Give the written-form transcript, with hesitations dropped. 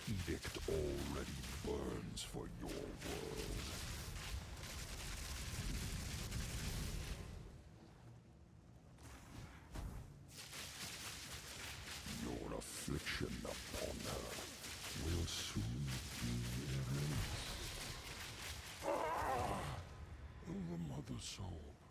edict already burns for your world. Your affliction upon her will soon be erased. The Mother Soul